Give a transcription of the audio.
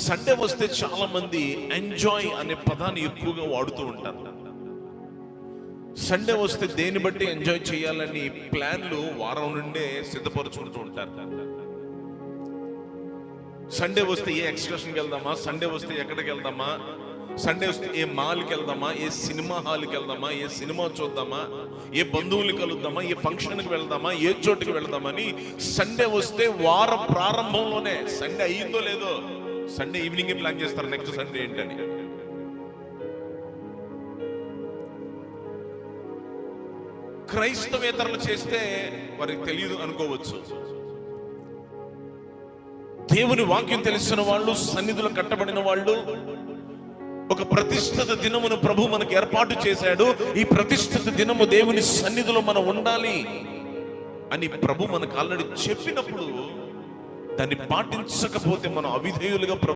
Sunday వస్తే చాలా మంది ఎంజాయ్ అనే పదాన్ని ఎక్కువగా వాడుతూ ఉంటారు. సండే వస్తే దేని బట్టి ఎంజాయ్ చేయాలని ప్లాన్లు వారం నుండే సిద్ధపరుచుకుంటూ ఉంటారు. సండే వస్తే ఏ ఎక్స్కర్షన్కి వెళ్దామా, సండే వస్తే ఎక్కడికి వెళ్దామా, సండే వస్తే ఏ మాల్కి వెళ్దామా, ఏ సినిమా హాల్కి వెళ్దామా, ఏ సినిమా చూద్దామా, ఏ బంధువులు కలుద్దామా, ఏ ఫంక్షన్కి వెళ్దామా, ఏ చోటుకి వెళ్దామని సండే వస్తే వారం ప్రారంభంలోనే, సండే అయ్యిందో లేదో సండే ఈవినింగ్ ప్లాన్ చేస్తారు నెక్స్ట్ సండే ఏంటని. క్రైస్తవేతరులు చేస్తే వారికి తెలియదు అనుకోవచ్చు. దేవుని వాక్యం తెలిసిన వాళ్ళు, సన్నిధిలో కట్టబడిన వాళ్ళు, ఒక ప్రతిష్ఠిత దినమును ప్రభు మనకు ఏర్పాటు చేశాడు, ఈ ప్రతిష్ఠిత దినము దేవుని సన్నిధిలో మనం ఉండాలి అని ప్రభు మనకు ఆల్రెడీ చెప్పినప్పుడు దాన్ని పాటించకపోతే మనం అవిధేయులుగా